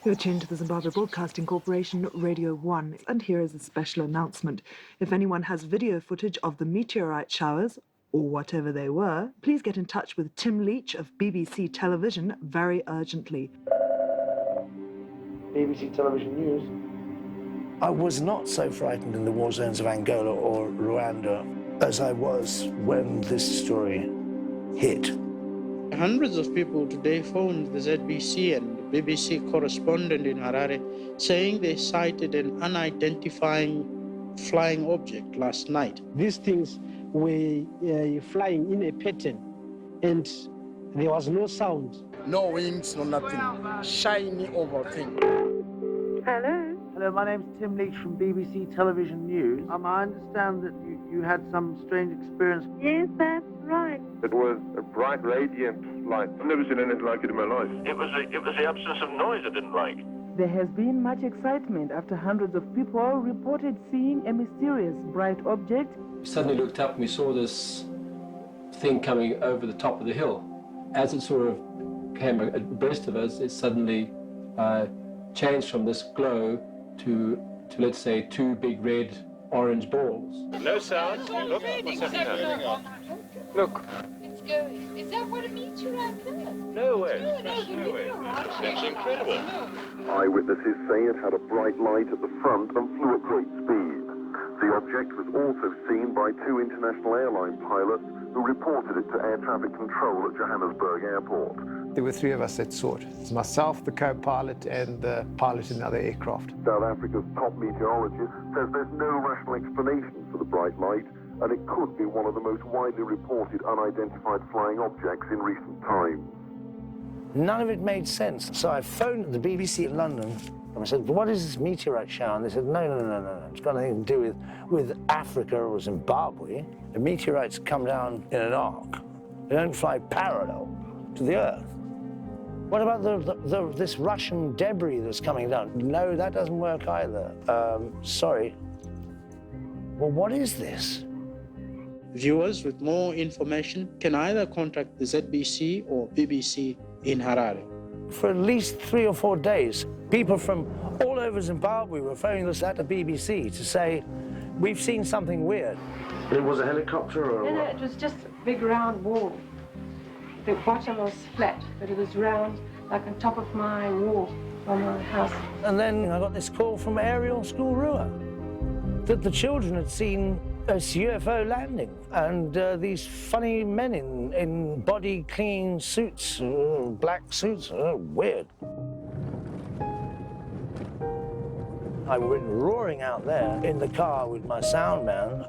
You're tuned to the Zimbabwe Broadcasting Corporation, Radio 1, and here is a special announcement. If anyone has video footage of the meteorite showers, or whatever they were, please get in touch with Tim Leach of BBC Television very urgently. BBC Television News. I was not so frightened in the war zones of Angola or Rwanda as I was when this story hit. Hundreds of people today phoned the ZBC and the BBC correspondent in Harare saying they sighted an unidentified flying object last night. These things were flying in a pattern and there was no sound. No wings, no nothing. Shiny oval thing. Hello? Hello, my name's Tim Leach from BBC Television News. I understand that you had some strange experience. Yes, that's right. It was a bright, radiant light. I've never seen anything like it in my life. It was the absence of noise I didn't like. There has been much excitement after hundreds of people reported seeing a mysterious bright object. We suddenly looked up and we saw this thing coming over the top of the hill. As it sort of came abreast of us, it suddenly changed from this glow to let's say two big red orange balls. No sound. Look, what's happening now? Look. It's going. Is that what a meteorite does? No way. No way. That's incredible. Eyewitnesses say it had a bright light at the front and flew at great speed. The object was also seen by two international airline pilots who reported it to air traffic control at Johannesburg Airport. There were three of us that saw it. It's myself, the co-pilot, and the pilot in another aircraft. South Africa's top meteorologist says there's no rational explanation for the bright light, and it could be one of the most widely reported unidentified flying objects in recent times. None of it made sense. So I phoned the BBC in London and I said, what is this meteorite shower? And they said, no. It's got nothing to do with Africa or Zimbabwe. The meteorites come down in an arc. They don't fly parallel to the Earth. What about this Russian debris that's coming down? No, that doesn't work either. Sorry. Well, what is this? Viewers with more information can either contact the ZBC or BBC in Harare. For at least 3 or 4 days, people from all over Zimbabwe were phoning us at the BBC to say, we've seen something weird. It was a helicopter or No, it was just a big round wall. The bottom was flat, but it was round, like on top of my wall from my house. And then I got this call from Ariel School that the children had seen a UFO landing, and these funny men in body-clean suits, black suits, weird. I went roaring out there in the car with my sound man.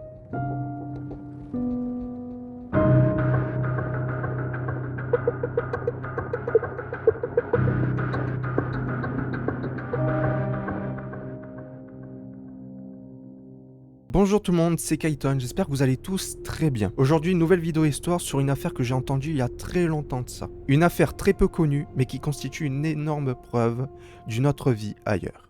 Bonjour tout le monde, c'est Kaiton, j'espère que vous allez tous très bien. Aujourd'hui, une nouvelle vidéo histoire sur une affaire que j'ai entendue il y a très longtemps de ça. Une affaire très peu connue, mais qui constitue une énorme preuve d'une autre vie ailleurs.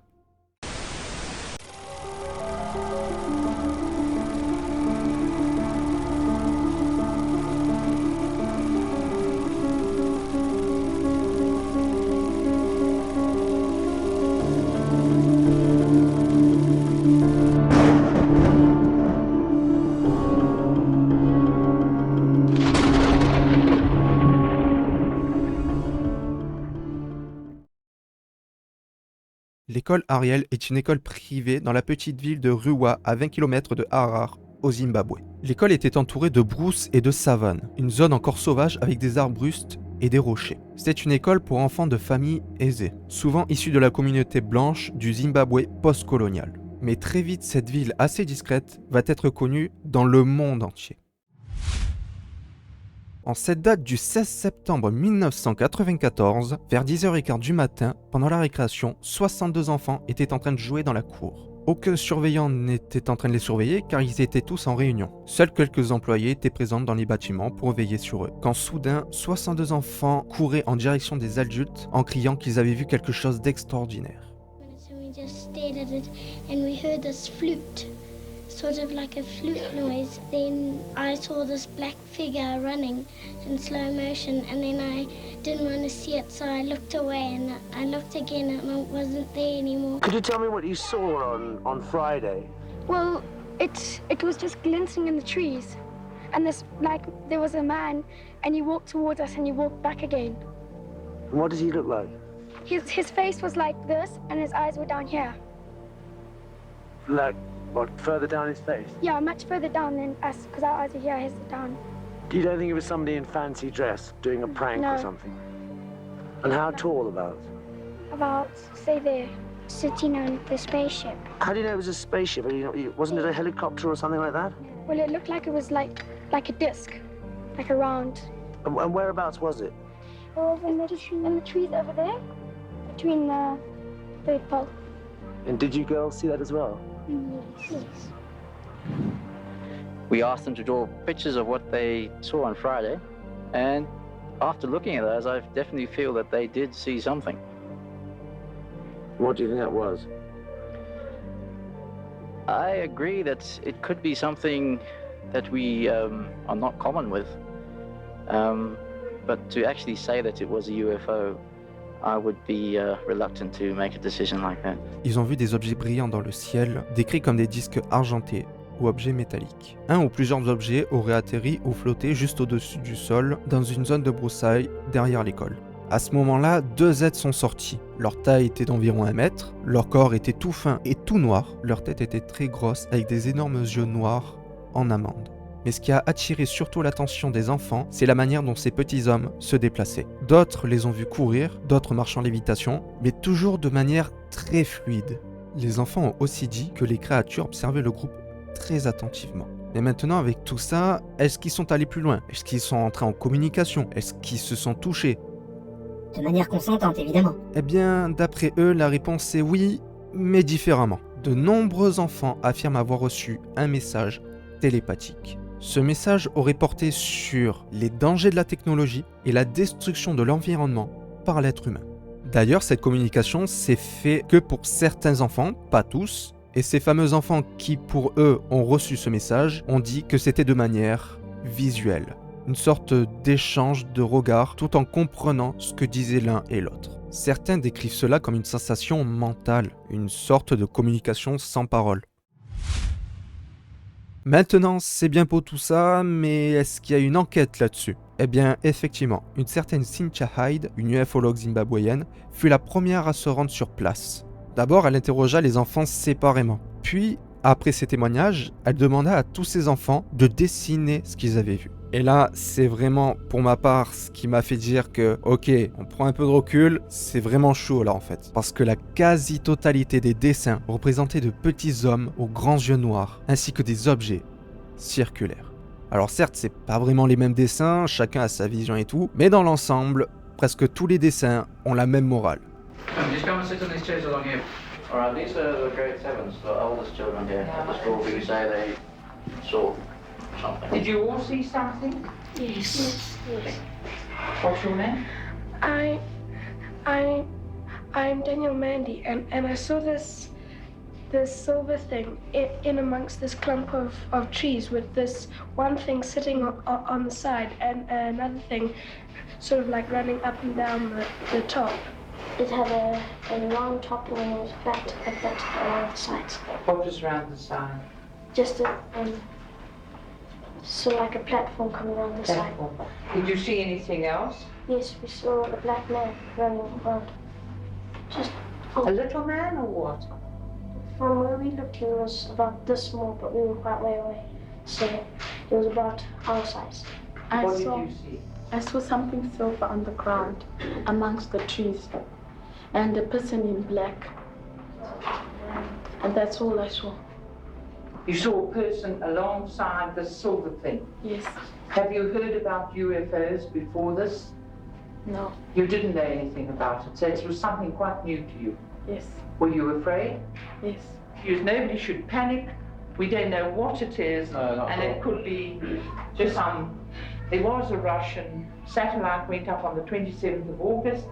L'école Ariel est une école privée dans la petite ville de Ruwa, à 20 km de Harare, au Zimbabwe. L'école était entourée de brousses et de savanes, une zone encore sauvage avec des arbustes et des rochers. C'était une école pour enfants de familles aisées, souvent issus de la communauté blanche du Zimbabwe post-colonial. Mais très vite, cette ville assez discrète va être connue dans le monde entier. En cette date du 16 septembre 1994, vers 10h15 du matin, pendant la récréation, 62 enfants étaient en train de jouer dans la cour. Aucun surveillant n'était en train de les surveiller car ils étaient tous en réunion. Seuls quelques employés étaient présents dans les bâtiments pour veiller sur eux. Quand soudain, 62 enfants couraient en direction des adultes en criant qu'ils avaient vu quelque chose d'extraordinaire. sort of like a flute noise. Then I saw this black figure running in slow motion, and then I didn't want to see it, so I looked away, and I looked again and it wasn't there anymore. Could you tell me what you saw on Friday? Well, it was just glinting in the trees. And there was a man, and he walked towards us and he walked back again. And what does he look like? His face was like this, and his eyes were down here. Like, what, further down his face? Yeah, much further down than us, because our eyes are here, his are down. You don't think it was somebody in fancy dress doing a prank or something? And how tall about? About, say there, sitting on the spaceship. How do you know it was a spaceship? Wasn't it a helicopter or something like that? Well, it looked like it was like a disc, like a round. And whereabouts was it? Well, in the trees over there, between the third pole. And did you girls see that as well? Yes. We asked them to draw pictures of what they saw on Friday, and after looking at those, I definitely feel that they did see something. What do you think that was? I agree that it could be something that we are not common with. But to actually say that it was a UFO, I would be reluctant to make a decision like that. Ils ont vu des objets brillants dans le ciel, décrits comme des disques argentés ou objets métalliques. Un ou plusieurs objets auraient atterri ou flotté juste au-dessus du sol, dans une zone de broussailles derrière l'école. À ce moment-là, 2 êtres sont sortis. Leur taille était d'environ 1 mètre, leur corps était tout fin et tout noir, leur tête était très grosse avec des énormes yeux noirs en amande. Mais ce qui a attiré surtout l'attention des enfants, c'est la manière dont ces petits hommes se déplaçaient. D'autres les ont vus courir, d'autres marchent en lévitation, mais toujours de manière très fluide. Les enfants ont aussi dit que les créatures observaient le groupe très attentivement. Mais maintenant, avec tout ça, est-ce qu'ils sont allés plus loin? Est-ce qu'ils sont entrés en communication? Est-ce qu'ils se sont touchés? De manière consentante, évidemment. Eh bien, d'après eux, la réponse est oui, mais différemment. De nombreux enfants affirment avoir reçu un message télépathique. Ce message aurait porté sur les dangers de la technologie et la destruction de l'environnement par l'être humain. D'ailleurs, cette communication s'est faite que pour certains enfants, pas tous, et ces fameux enfants qui, pour eux, ont reçu ce message, ont dit que c'était de manière visuelle. Une sorte d'échange de regards tout en comprenant ce que disaient l'un et l'autre. Certains décrivent cela comme une sensation mentale, une sorte de communication sans parole. Maintenant, c'est bien pour tout ça, mais est-ce qu'il y a une enquête là-dessus? Eh bien, effectivement, une certaine Cynthia Hyde, une ufologue zimbabwéenne, fut la première à se rendre sur place. D'abord, elle interrogea les enfants séparément. Puis, après ces témoignages, elle demanda à tous ses enfants de dessiner ce qu'ils avaient vu. Et là, c'est vraiment, pour ma part, ce qui m'a fait dire que, ok, on prend un peu de recul, c'est vraiment chaud là en fait. Parce que la quasi-totalité des dessins représentaient de petits hommes aux grands yeux noirs, ainsi que des objets circulaires. Alors certes, c'est pas vraiment les mêmes dessins, chacun a sa vision et tout, mais dans l'ensemble, presque tous les dessins ont la même morale. Just come and sit on these chairs along here. Alright, these are the grade 7s, the oldest children here at the school who say they saw something. Did you all see something? Yes. Yes. What's your name? I'm Daniel Mandy, and I saw this silver thing in amongst this clump of trees with this one thing sitting on the side and another thing sort of like running up and down the top. It had a round top and it was flat like that around the sides. What was around the side? Just so like a platform coming around the side. Did you see anything else? Yes, we saw a black man running around. Just a little man or what? From where we looked, he was about this small, but we were quite way away. So he was about our size. What did you see? I saw something silver on the ground amongst the trees and a person in black. And that's all I saw. You saw a person alongside the silver thing? Yes. Have you heard about UFOs before this? No. You didn't know anything about it, so it was something quite new to you? Yes. Were you afraid? Yes. Nobody should panic. We don't know what it is, and it could be just some... There was a Russian satellite went up on the 27th of August,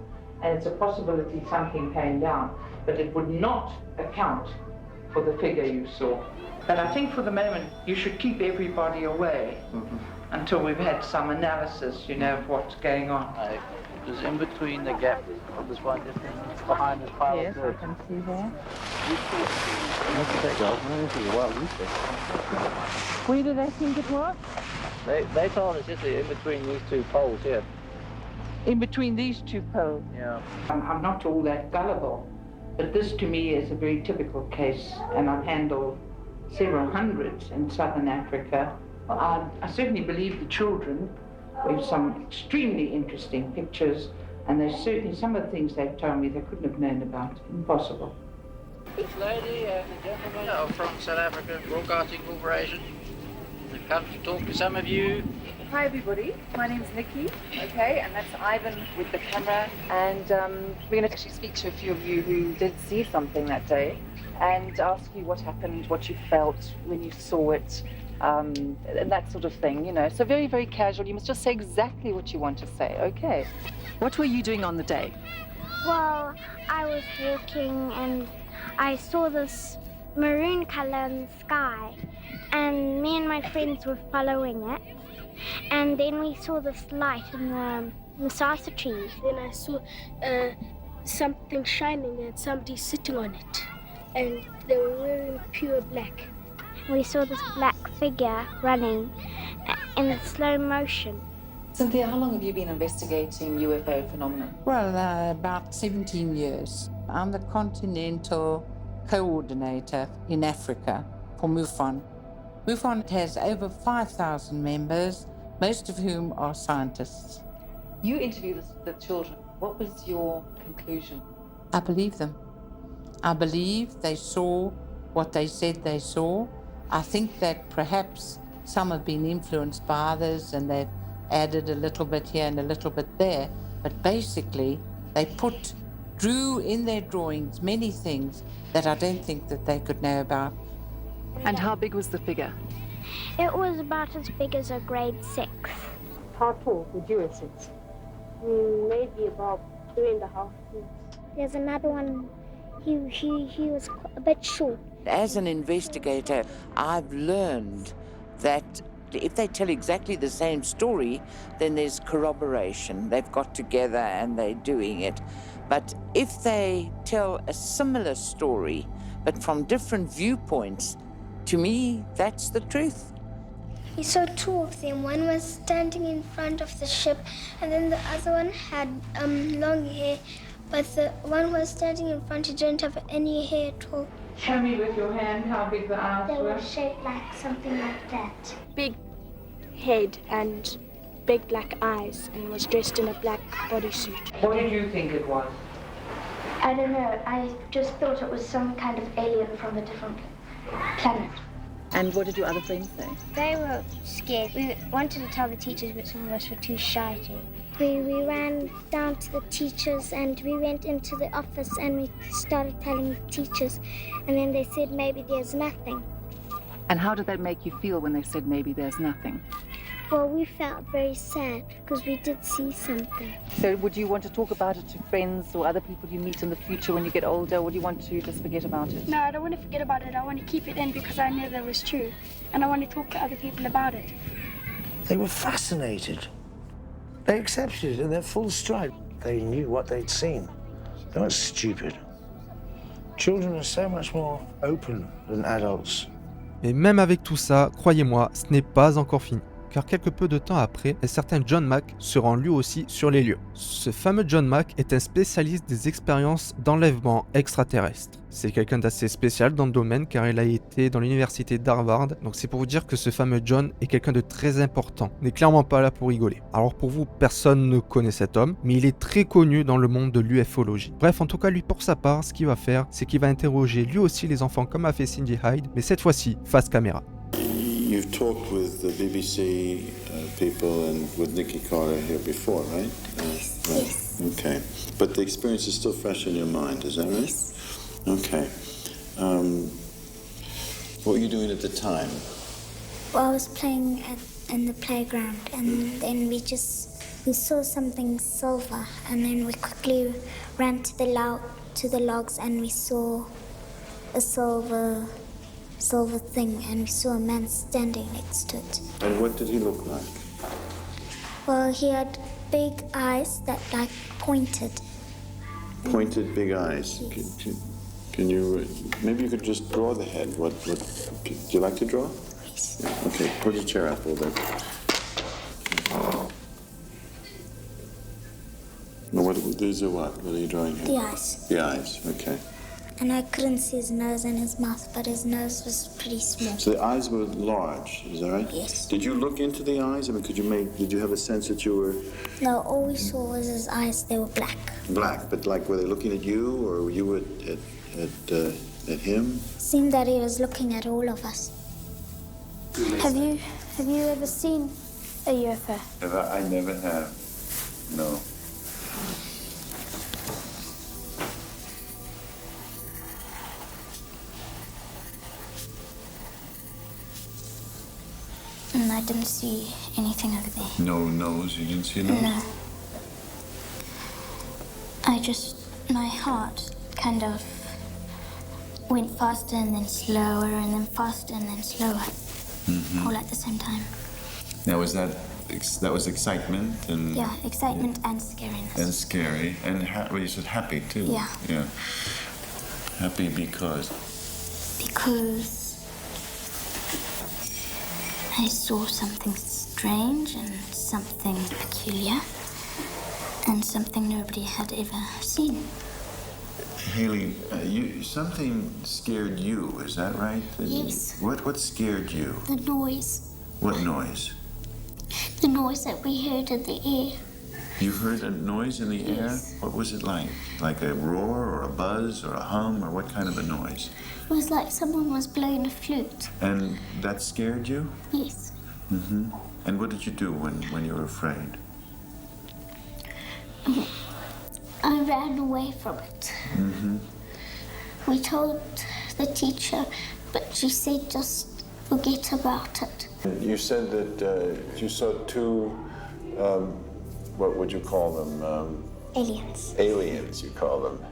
and it's a possibility something came down, but it would not account for the figure you saw. But I think for the moment you should keep everybody away until we've had some analysis, you know, of what's going on. It was in between the gap of this one difference behind this pile of dirt. I can see there. Look at that, guys. I don't think it's a wild goose there. Where do they think it was? They told us just in between these two poles here. In between these two poles? Yeah. I'm not all that gullible, but this to me is a very typical case, and I've handled several hundreds in southern Africa. I certainly believe the children. We have some extremely interesting pictures, and there's certainly some of the things they've told me they couldn't have known about. Impossible. This lady and the gentleman are from South Africa Broadcasting Corporation. They've come to talk to some of you. Hi everybody, my name's Nikki, okay, and that's Ivan with the camera, and we're going to actually speak to a few of you who did see something that day and ask you what happened, what you felt when you saw it, and that sort of thing, you know. So very, very casual. You must just say exactly what you want to say, okay? What were you doing on the day? Well, I was walking and I saw this maroon color in the sky, and me and my friends were following it, and then we saw this light in the mimosa trees. Then I saw something shining and somebody sitting on it, and they were wearing pure black. We saw this black figure running in slow motion. Cynthia, how long have you been investigating UFO phenomena? Well, about 17 years. I'm the continental coordinator in Africa for MUFON. MUFON has over 5,000 members, most of whom are scientists. You interviewed the children. What was your conclusion? I believe them. I believe they saw what they said they saw. I think that perhaps some have been influenced by others and they've added a little bit here and a little bit there. But basically, they drew in their drawings many things that I don't think that they could know about. And how big was the figure? It was about as big as a grade 6. How tall would you have said? Maybe about 3.5 feet. There's another one, he was a bit short. As an investigator, I've learned that if they tell exactly the same story, then there's corroboration. They've got together and they're doing it. But if they tell a similar story, but from different viewpoints, to me, that's the truth. We saw two of them. One was standing in front of the ship, and then the other one had long hair. But the one who was standing in front, he didn't have any hair at all. Show me with your hand how big the eyes They were. were shaped like something like that. Big head and big black eyes, and was dressed in a black bodysuit. What did you think it was? I don't know. I just thought it was some kind of alien from a different planet. And what did your other friends say? They were scared. We wanted to tell the teachers, but some of us were too shy to. We ran down to the teachers and we went into the office and we started telling the teachers, and then they said maybe there's nothing. And how did that make you feel when they said maybe there's nothing? Well, we felt very sad because we did see something. So would you want to talk about it to friends or other people you meet in the future when you get older, or do you want to just forget about it? No, I don't want to forget about it. I want to keep it in because I know that it was true, and I want to talk to other people about it. They were fascinated. They accepted it in their full stride. They knew what they'd seen. They weren't stupid. Children are so much more open than adults. Mais même avec tout ça, croyez-moi, ce n'est pas encore fini. Car quelque peu de temps après, un certain John Mack se rend lui aussi sur les lieux. Ce fameux John Mack est un spécialiste des expériences d'enlèvement extraterrestre. C'est quelqu'un d'assez spécial dans le domaine car il a été dans l'université d'Harvard, donc c'est pour vous dire que ce fameux John est quelqu'un de très important. Il n'est clairement pas là pour rigoler. Alors pour vous, personne ne connaît cet homme, mais il est très connu dans le monde de l'ufologie. Bref, en tout cas lui pour sa part, ce qu'il va faire, c'est qu'il va interroger lui aussi les enfants comme a fait Cindy Hyde, mais cette fois-ci face caméra. You've talked with the BBC people and with Nikki Carter here before, right? Yes. Okay. But the experience is still fresh in your mind, is that right? Yes. Okay. What were you doing at the time? Well, I was playing in the playground, and then we saw something silver, and then we quickly ran to the logs, and we saw a silver thing, and we saw a man standing next to it. And what did he look like? Well, he had big eyes that like pointed. Pointed big eyes. Can you, maybe you could just draw the head. What do you like to draw? Yes. Yeah, okay, put your chair up a little bit. No, these are what? What are you drawing here? The eyes. The eyes, okay. And I couldn't see his nose and his mouth, but his nose was pretty small. So the eyes were large, is that right? Yes. Did you look into the eyes? I mean, did you have a sense that you were No, all we saw was his eyes. They were black. black, but like, were they looking at you, or were you at him? Seemed that he was looking at all of us. Have you ever seen a UFO? I never have. No. And I didn't see anything over there. No nose? You didn't see a nose? No. My heart kind of went faster and then slower and then faster and then slower. Mm-hmm. All at the same time. Now, was that was excitement and... Yeah, excitement and scariness. And scary. And well, you said happy, too. Yeah. Yeah. Happy because... Because I saw something strange and something peculiar and something nobody had ever seen. Haley, something scared you, is that right? Yes. What scared you? The noise. What noise? The noise that we heard in the air. You heard a noise in the air? What was it like? Like a roar or a buzz or a hum, or what kind of a noise? It was like someone was blowing a flute. And that scared you? Yes. Mm-hmm. And what did you do when you were afraid? I ran away from it. Mm-hmm. We told the teacher, but she said just forget about it. You said that you saw two, what would you call them? Aliens. Aliens, you call them.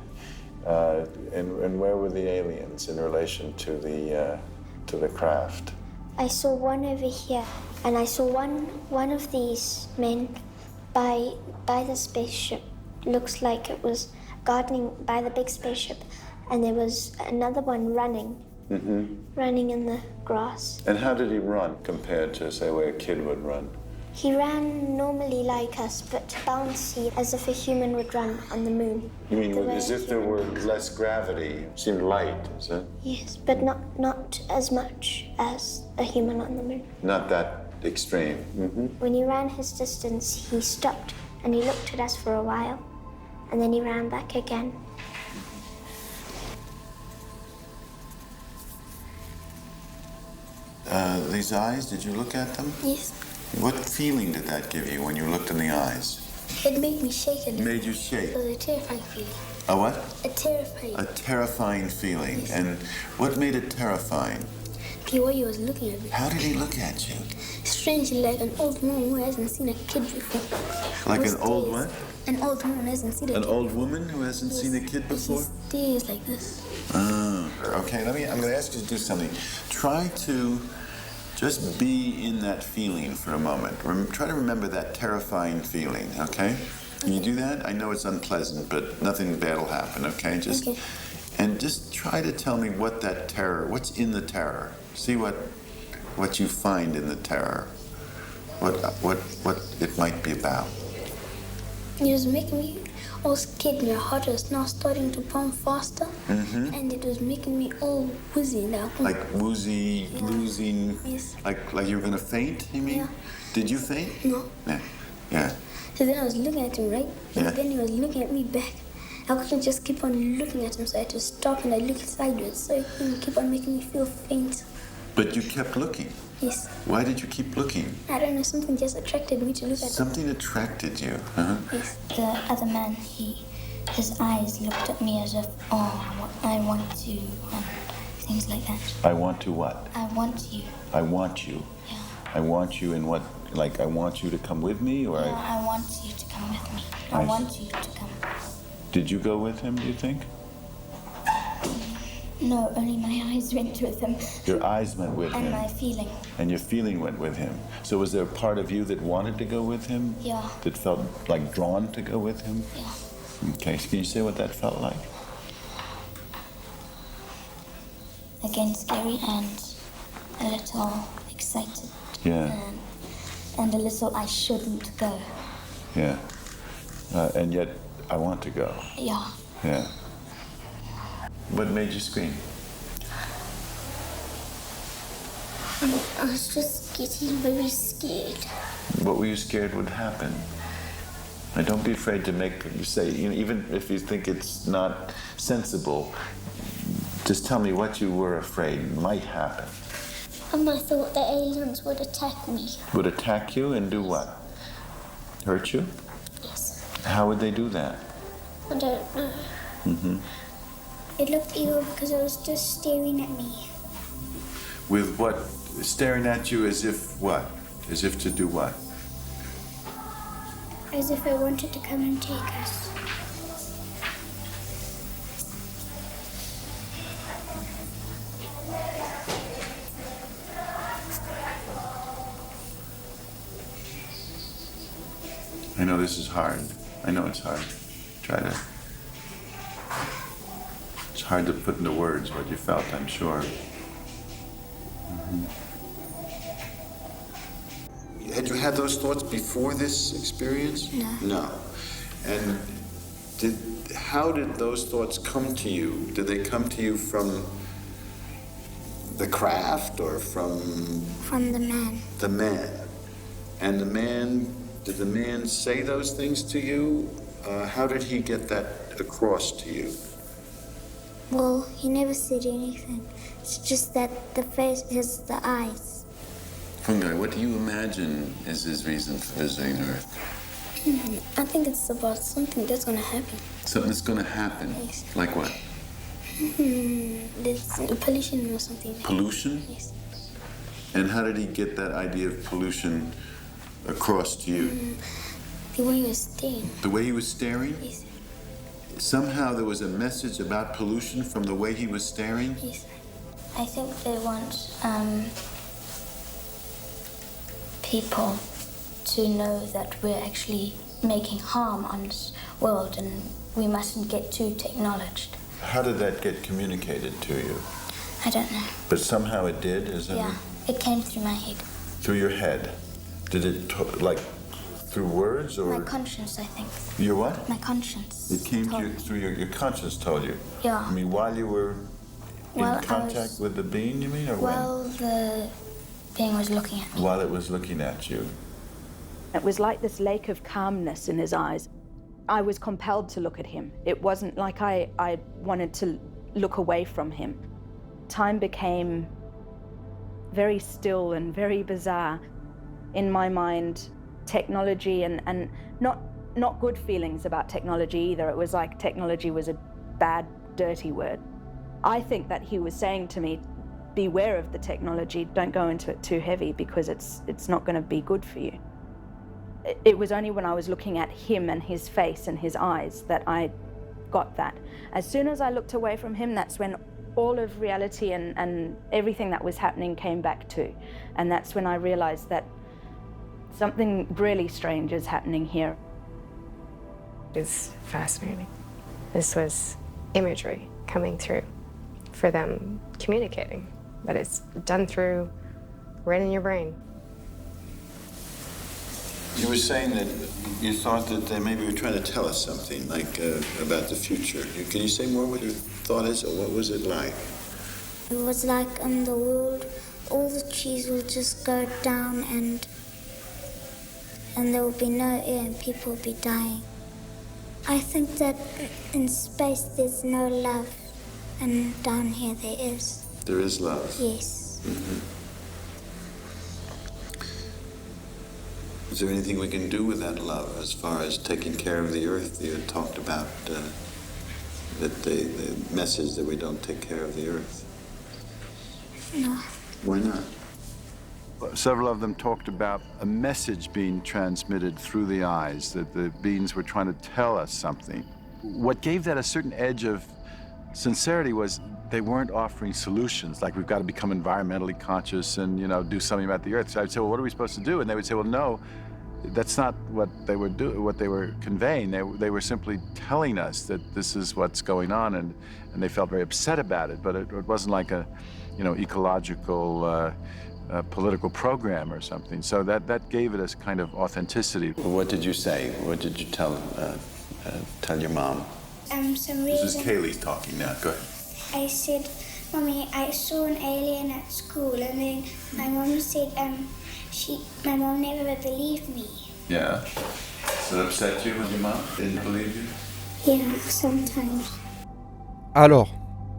And where were the aliens in relation to the craft? I saw one over here, and I saw one of these men by the spaceship. Looks like it was gardening by the big spaceship, and there was another one running. Mm-hmm. Running in the grass. And how did he run compared to, say, where a kid would run? He ran normally like us, but bouncy, as if a human would run on the moon. You mean The as way if there were less gravity? It seemed light, is it? Yes, but not as much as a human on the moon. Not that extreme. Mm-hmm. When he ran his distance, he stopped and he looked at us for a while, and then he ran back again. These eyes, did you look at them? Yes. What feeling did that give you when you looked in the eyes? It made me shake a little. Made you shake? It was a terrifying feeling. A what? A terrifying. A terrifying feeling. Yes. And what made it terrifying? The way he was looking at me. How did he look at you? Strangely, like an old woman who hasn't seen a kid before. Like Who an old stares. what? An old woman who hasn't seen a An kid. old woman who hasn't seen a kid before? She stares like this. Oh, okay. I'm going to ask you to do something. Try to just be in that feeling for a moment. Try to remember that terrifying feeling, okay? Can you do that? I know it's unpleasant, but nothing bad will happen, okay? And just try to tell me what that terror, what's in the terror. See what you find in the terror. What it might be about. It was making me all scared. My heart was now starting to pump faster, and it was making me all woozy now. Like woozy, losing. Yes. Like you were gonna faint. You mean? Yeah. Did you faint? No. Yeah. Yeah. So then I was looking at him, right? Yeah. And then he was looking at me back. I couldn't just keep on looking at him, so I had to stop and I looked sideways, so he couldn't keep on making me feel faint. But you kept looking. Yes. Why did you keep looking? I don't know, something just attracted me to look at him. Something attracted you. Uh-huh. Yes. The other man, his eyes looked at me as if, oh, I want you, and things like that. I want to what? I want you. I want you. Yeah. I want you in what? Like I want you to come with me, or No, I want you to come with me. I I want you to come. Did you go with him? Do you think? No, only my eyes went with him. Your eyes went with him? And my feeling. And your feeling went with him. So was there a part of you that wanted to go with him? Yeah. That felt like drawn to go with him? Yeah. Okay, so can you say what that felt like? Again, scary and a little excited. Yeah. And a little I shouldn't go. Yeah. And yet, I want to go. Yeah. Yeah. What made you scream? I was just getting very scared. What were you scared would happen? Now, don't be afraid to say, even if you think it's not sensible, just tell me what you were afraid might happen. I thought the aliens would attack me. Would attack you and do what? Hurt you? Yes. How would they do that? I don't know. Mm-hmm. It looked evil because it was just staring at me. With what? Staring at you as if what? As if to do what? As if it wanted to come and take us. I know this is hard. I know it's hard. It's hard to put into words what you felt, I'm sure. Mm-hmm. Had you had those thoughts before this experience? No. No. And how did those thoughts come to you? Did they come to you from the craft or from... From the man. The man. And did the man say those things to you? How did he get that across to you? Well, he never said anything. It's just that the face is the eyes. Fungi, what do you imagine is his reason for visiting Earth? I think it's about something that's going to happen. Something that's going to happen? Yes. Like what? There's pollution or something. Pollution? Yes. And how did he get that idea of pollution across to you? The way he was staring. The way he was staring? Yes. Somehow there was a message about pollution from the way he was staring? Yes. I think they want people to know that we're actually making harm on this world and we mustn't get too technologed. How did that get communicated to you? I don't know. But somehow it did, is that Yeah, it came through my head. Through your head? Did it, through words or? My conscience, I think. Your what? My conscience. It came to you through your conscience told you? Yeah. I mean, while you were in contact with the being, you mean, or while the being was looking at me. While it was looking at you. It was like this lake of calmness in his eyes. I was compelled to look at him. It wasn't like I wanted to look away from him. Time became very still and very bizarre. In my mind, technology and not good feelings about technology either. It was like technology was a bad, dirty word. I think that he was saying to me, beware of the technology, don't go into it too heavy because it's not going to be good for you. It was only when I was looking at him and his face and his eyes that I got that. As soon as I looked away from him, that's when all of reality and everything that was happening came back too. And that's when I realized that something really strange is happening here. It's fascinating. This was imagery coming through for them communicating, but it's done through right in your brain. You were saying that you thought that they maybe were trying to tell us something, like about the future. Can you say more what your thought is, or what was it like? It was like in the world, all the trees will just go down and there will be no air and people will be dying. I think that in space there's no love, and down here there is. There is love? Yes. Mm-hmm. Is there anything we can do with that love as far as taking care of the earth? You had talked about that the message that we don't take care of the earth. No. Why not? Several of them talked about a message being transmitted through the eyes, that the beings were trying to tell us something. What gave that a certain edge of sincerity was they weren't offering solutions like we've got to become environmentally conscious and, you know, do something about the earth. So I'd say, well, what are we supposed to do? And they would say, well, no, that's not what they were conveying. They were simply telling us that this is what's going on, and they felt very upset about it. But it wasn't like a, you know, ecological political program or something. So that gave it a kind of authenticity. Well, what did you say? What did you tell your mom? Some This is reason Kaylee talking now. Go ahead. I said, Mommy, I saw an alien at school, and then my mom said, my mom never believed me. Yeah. So it upset you when your mom didn't believe you? Yeah, sometimes. Alors,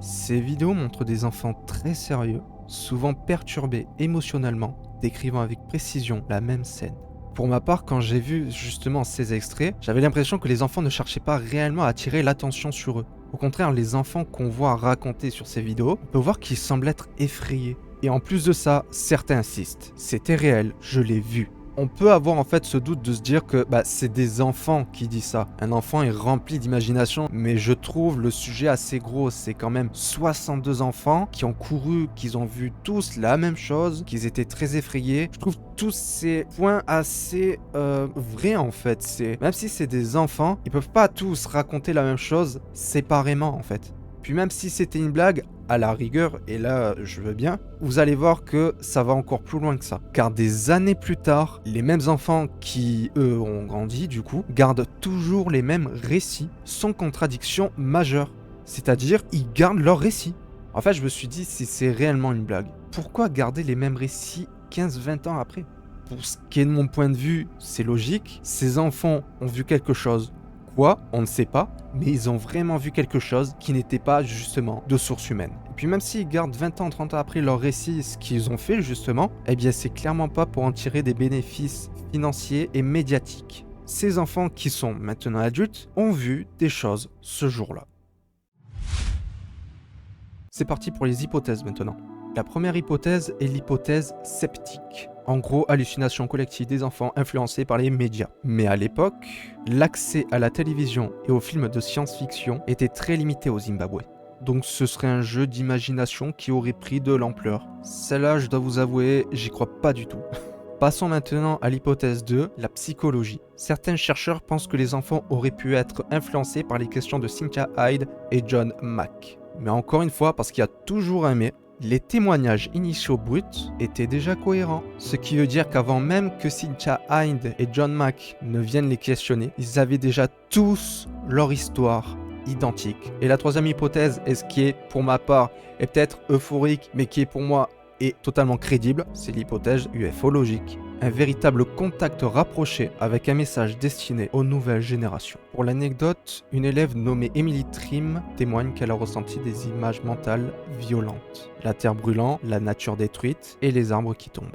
ces vidéos montrent des enfants très sérieux, souvent perturbés émotionnellement, décrivant avec précision la même scène. Pour ma part, quand j'ai vu justement ces extraits, j'avais l'impression que les enfants ne cherchaient pas réellement à attirer l'attention sur eux. Au contraire, les enfants qu'on voit raconter sur ces vidéos, on peut voir qu'ils semblent être effrayés. Et en plus de ça, certains insistent. C'était réel, je l'ai vu. On peut avoir en fait ce doute de se dire que c'est des enfants qui disent ça. Un enfant est rempli d'imagination, mais je trouve le sujet assez gros. C'est quand même 62 enfants qui ont couru, qui ont vu tous la même chose, qu'ils étaient très effrayés. Je trouve tous ces points assez vrais en fait. Même si c'est des enfants, ils peuvent pas tous raconter la même chose séparément en fait. Puis même si c'était une blague, à la rigueur, et là je veux bien, vous allez voir que ça va encore plus loin que ça. Car des années plus tard, les mêmes enfants qui, eux, ont grandi du coup, gardent toujours les mêmes récits, sans contradiction majeure. C'est-à-dire, ils gardent leurs récits. En fait, je me suis dit, si c'est réellement une blague, pourquoi garder les mêmes récits 15-20 ans après ? Pour ce qui est de mon point de vue, c'est logique. Ces enfants ont vu quelque chose. Quoi ? On ne sait pas, mais ils ont vraiment vu quelque chose qui n'était pas justement de source humaine. Et puis même s'ils gardent 20 ans, 30 ans après leur récit, ce qu'ils ont fait justement, eh bien c'est clairement pas pour en tirer des bénéfices financiers et médiatiques. Ces enfants qui sont maintenant adultes ont vu des choses ce jour-là. C'est parti pour les hypothèses maintenant. La première hypothèse est l'hypothèse sceptique. En gros, hallucination collective des enfants influencés par les médias. Mais à l'époque, l'accès à la télévision et aux films de science-fiction était très limité au Zimbabwe. Donc ce serait un jeu d'imagination qui aurait pris de l'ampleur. Celle-là, je dois vous avouer, j'y crois pas du tout. Passons maintenant à l'hypothèse 2, la psychologie. Certains chercheurs pensent que les enfants auraient pu être influencés par les questions de Cynthia Hyde et John Mack. Mais encore une fois, parce qu'il y a toujours un mais, les témoignages initiaux bruts étaient déjà cohérents. Ce qui veut dire qu'avant même que Cynthia Hyde et John Mack ne viennent les questionner, ils avaient déjà tous leur histoire identique. Et la troisième hypothèse, et ce qui est pour ma part est peut-être euphorique, mais qui est pour moi est totalement crédible, c'est l'hypothèse ufologique. Un véritable contact rapproché avec un message destiné aux nouvelles générations. Pour l'anecdote, une élève nommée Emily Trim témoigne qu'elle a ressenti des images mentales violentes. La terre brûlant, la nature détruite et les arbres qui tombent.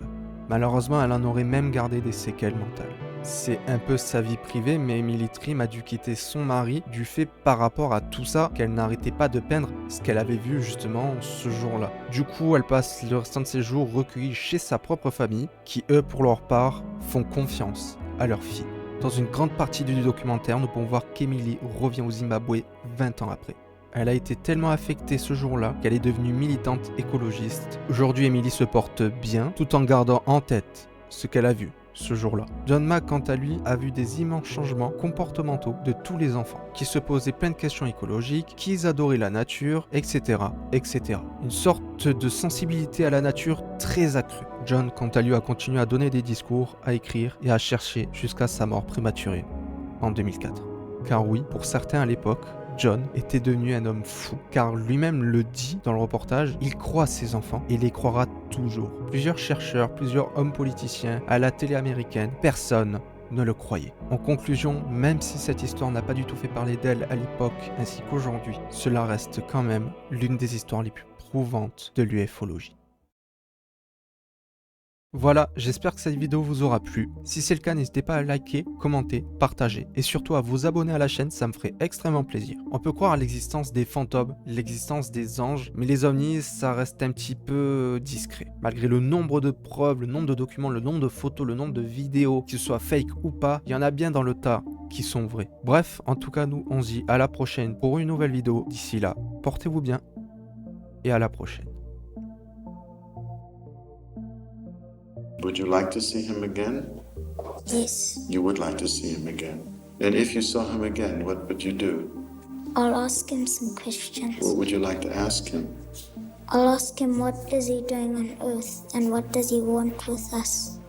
Malheureusement, elle en aurait même gardé des séquelles mentales. C'est un peu sa vie privée, mais Emily Trim a dû quitter son mari du fait par rapport à tout ça qu'elle n'arrêtait pas de peindre ce qu'elle avait vu justement ce jour-là. Du coup, elle passe le restant de ses jours recueillie chez sa propre famille, qui eux, pour leur part, font confiance à leur fille. Dans une grande partie du documentaire, nous pouvons voir qu'Emily revient au Zimbabwe 20 ans après. Elle a été tellement affectée ce jour-là qu'elle est devenue militante écologiste. Aujourd'hui, Emily se porte bien, tout en gardant en tête ce qu'elle a vu ce jour-là. John Mack, quant à lui, a vu des immenses changements comportementaux de tous les enfants, qui se posaient plein de questions écologiques, qui adoraient la nature, etc., etc. Une sorte de sensibilité à la nature très accrue. John, quant à lui, a continué à donner des discours, à écrire et à chercher jusqu'à sa mort prématurée en 2004. Car oui, pour certains à l'époque, John était devenu un homme fou, car lui-même le dit dans le reportage, il croit ses enfants et les croira toujours. Plusieurs chercheurs, plusieurs hommes politiciens, à la télé américaine, personne ne le croyait. En conclusion, même si cette histoire n'a pas du tout fait parler d'elle à l'époque ainsi qu'aujourd'hui, cela reste quand même l'une des histoires les plus prouvantes de l'ufologie. Voilà, j'espère que cette vidéo vous aura plu. Si c'est le cas, n'hésitez pas à liker, commenter, partager et surtout à vous abonner à la chaîne, ça me ferait extrêmement plaisir. On peut croire à l'existence des fantômes, l'existence des anges, mais les ovnis, ça reste un petit peu discret. Malgré le nombre de preuves, le nombre de documents, le nombre de photos, le nombre de vidéos, qu'ils soient fake ou pas, il y en a bien dans le tas qui sont vrais. Bref, en tout cas, nous, on se dit à la prochaine pour une nouvelle vidéo. D'ici là, portez-vous bien. et à la prochaine. Would you like to see him again? Yes. You would like to see him again. And if you saw him again, what would you do? I'll ask him some questions. What would you like to ask him? I'll ask him what is he doing on Earth and what does he want with us.